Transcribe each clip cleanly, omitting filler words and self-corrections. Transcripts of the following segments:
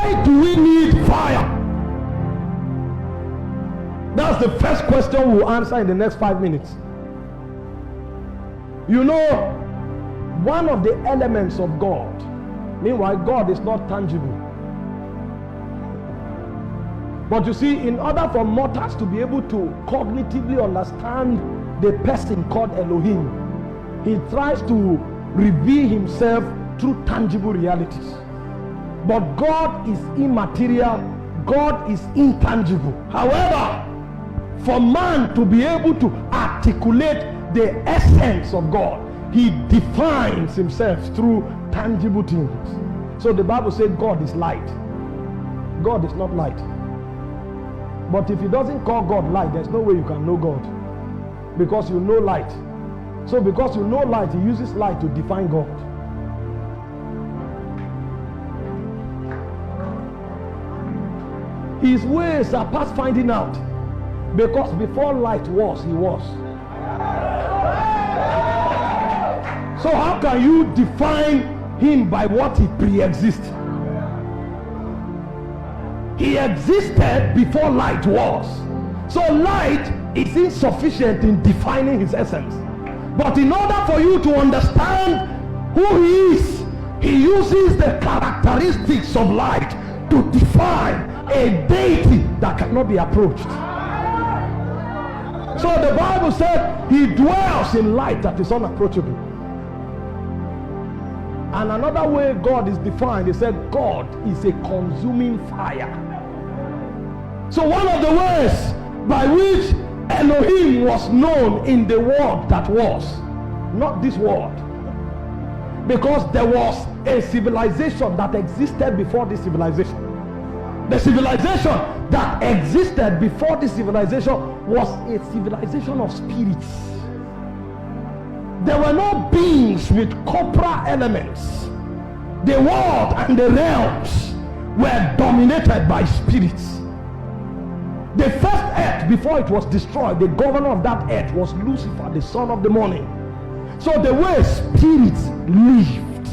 Why do we need fire? That's the first question we'll answer in the next 5 minutes. You know, one of the elements of God, meanwhile, God is not tangible. But you see, in order for mortals to be able to cognitively understand the person called Elohim, he tries to reveal himself through tangible realities. But God is immaterial, God is intangible. However, for man to be able to articulate the essence of God, he defines himself through tangible things. So the Bible says God is light. God is not light. But if he doesn't call God light, there's no way you can know God, because you know light. So because you know light, he uses light to define God. His ways are past finding out, because before light was, he was. So how can you define him by what he pre-exists? He existed before light was. So light is insufficient in defining his essence. But in order for you to understand who he is, he uses the characteristics of light to define a deity that cannot be approached. So the Bible said he dwells in light that is unapproachable. And another way God is defined, he said God is a consuming fire. So one of the ways by which Elohim was known in the world that was, not this world, because there was a civilization that existed before this civilization. The civilization that existed before this civilization was a civilization of spirits. There were no beings with corporal elements. The world and the realms were dominated by spirits. The first earth, before it was destroyed, the governor of that earth was Lucifer, the son of the morning. So the way spirits lived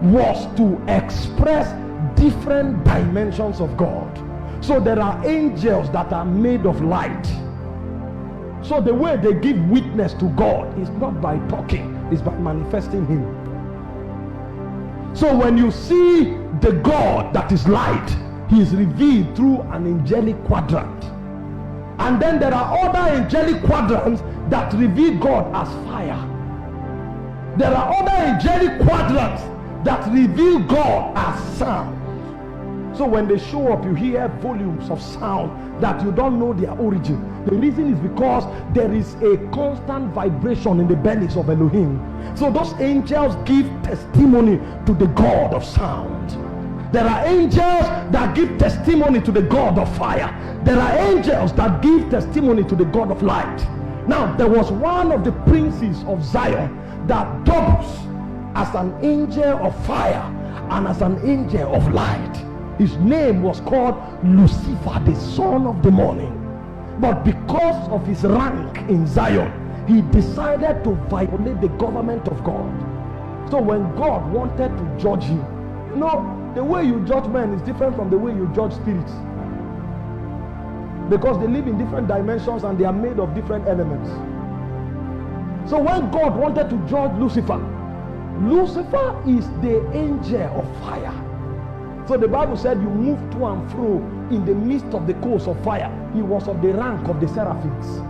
was to express different dimensions of God. So there are angels that are made of light. So the way they give witness to God is not by talking, it's by manifesting him. So when you see the God that is light, he is revealed through an angelic quadrant. And then there are other angelic quadrants that reveal God as fire. There are other angelic quadrants that reveal God as sound. So when they show up, you hear volumes of sound that you don't know their origin. The reason is because there is a constant vibration in the bellies of Elohim. So those angels give testimony to the God of sound. There are angels that give testimony to the God of fire. There are angels that give testimony to the God of light. Now, there was one of the princes of Zion that doubles as an angel of fire and as an angel of light. His name was called Lucifer, the son of the morning. But because of his rank in Zion, he decided to violate the government of God. So when God wanted to judge him, you know, the way you judge men is different from the way you judge spirits, because they live in different dimensions and they are made of different elements. So when God wanted to judge Lucifer, Lucifer is the angel of fire. So the Bible said you move to and fro in the midst of the coals of fire. He was of the rank of the seraphims,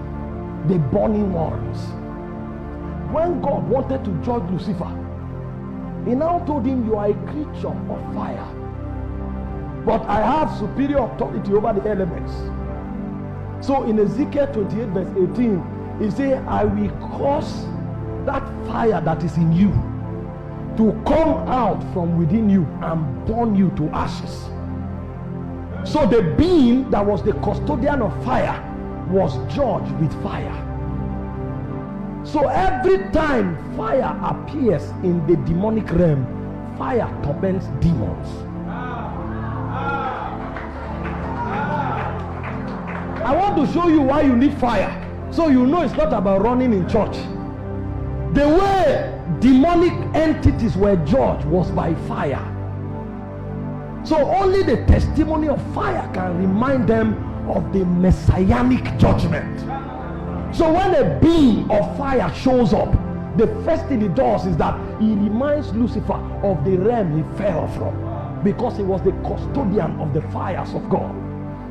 the burning ones. When God wanted to judge Lucifer, he now told him, you are a creature of fire, but I have superior authority over the elements. So in Ezekiel 28 verse 18, he said, I will cause that fire that is in you to come out from within you and burn you to ashes. So the being that was the custodian of fire was judged with fire. So every time fire appears in the demonic realm, fire torments demons. I want to show you why you need fire, so you know it's not about running in church. The way demonic entities were judged was by fire. So only the testimony of fire can remind them of the messianic judgment. So when a being of fire shows up, the first thing he does is that he reminds Lucifer of the realm he fell from, because he was the custodian of the fires of God.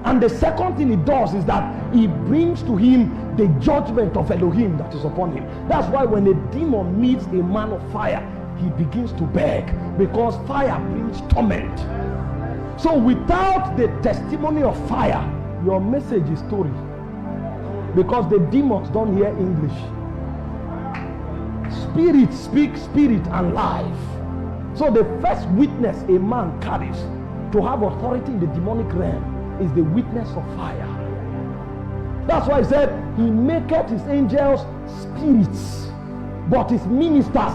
And the second thing he does is that he brings to him the judgment of Elohim that is upon him. That's why when a demon meets a man of fire, he begins to beg, because fire brings torment. So without the testimony of fire, your message is story, because the demons don't hear English. Spirit speaks spirit and life. So the first witness a man carries to have authority in the demonic realm is the witness of fire. That's why he said he maketh his angels spirits, but his ministers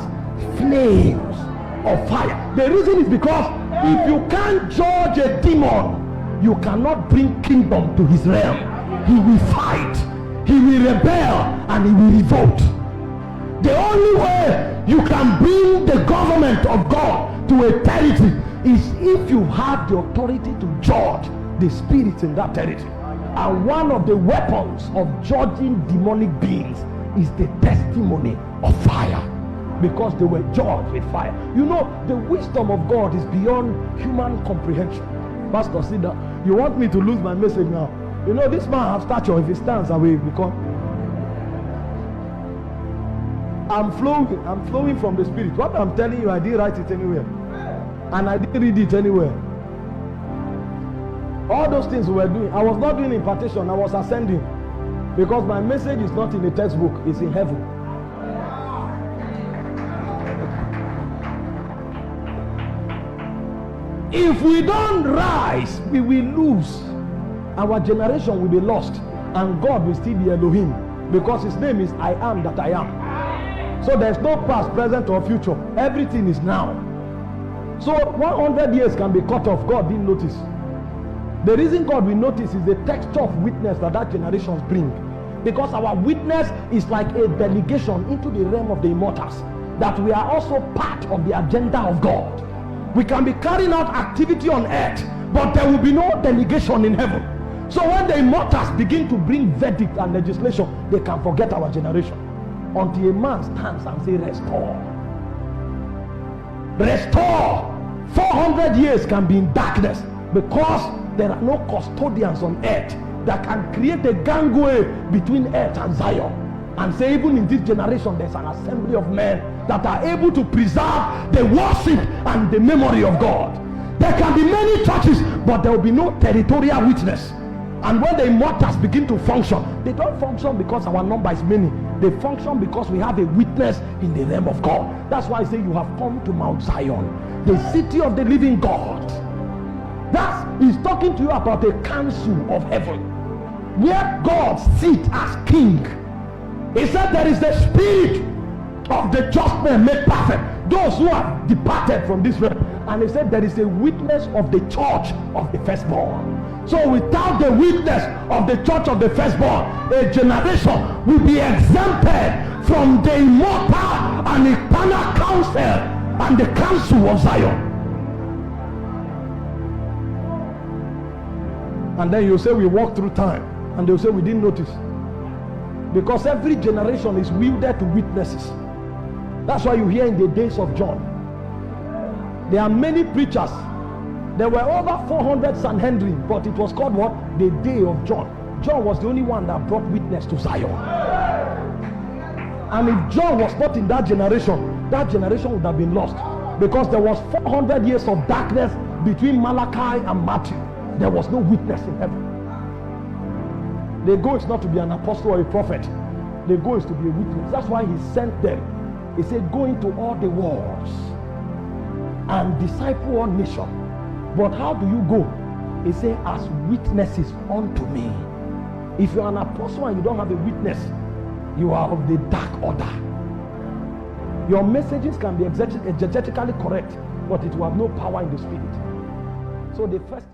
flames of fire. The reason is because if you can't judge a demon, you cannot bring kingdom to his realm. He will fight, he will rebel, and he will revolt. The only way you can bring the government of God to a territory is if you have the authority to judge the spirits in that territory. And one of the weapons of judging demonic beings is the testimony of fire, because they were judged with fire. You know, the wisdom of God is beyond human comprehension. Pastor, sit down. You want me to lose my message now? You know, this man has stature. If he stands away, because I'm flowing from the spirit. What I'm telling you, I didn't write it anywhere, and I didn't read it anywhere. All those things we were doing, I was not doing impartation, I was ascending, because my message is not in the textbook, it's in heaven. If we don't rise, we will lose. Our generation will be lost, and God will still be Elohim, because his name is I am that I am. So there's no past, present, or future. Everything is now. So 100 years can be cut off. God didn't notice. The reason God will notice is the texture of witness that generations bring, because our witness is like a delegation into the realm of the immortals, that we are also part of the agenda of God. We can be carrying out activity on earth, but there will be no delegation in heaven. So when the immortals begin to bring verdict and legislation, they can forget our generation, until a man stands and says, restore. Restore. 400 years can be in darkness, because there are no custodians on earth that can create a gangway between earth and Zion, and say even in this generation there's an assembly of men that are able to preserve the worship and the memory of God. There can be many churches, but there will be no territorial witness. And when the immortals begin to function, they don't function because our number is many. They function because we have a witness in the realm of God. That's why I say you have come to Mount Zion, the city of the living God. He's talking to you about a council of heaven, where God sits as king. He said there is the spirit of the just men made perfect, those who have departed from this realm. And he said there is a witness of the church of the firstborn. So without the witness of the church of the firstborn, a generation will be exempted from the immortal and eternal counsel and the council of Zion. And then you say we walk through time, and they'll say we didn't notice, because every generation is wielded to witnesses. That's why you hear in the days of John, there are many preachers. There were over 400 Sanhedrin, but it was called what? The day of John. John was the only one that brought witness to Zion. And if John was not in that generation would have been lost, because there was 400 years of darkness between Malachi and Matthew. There was no witness in heaven. The goal is not to be an apostle or a prophet. The goal is to be a witness. That's why he sent them. He said, go into all the worlds and disciple all nations. But how do you go? He said, as witnesses unto me. If you're an apostle and you don't have a witness, you are of the dark order. Your messages can be exegetically correct, but it will have no power in the spirit. So the first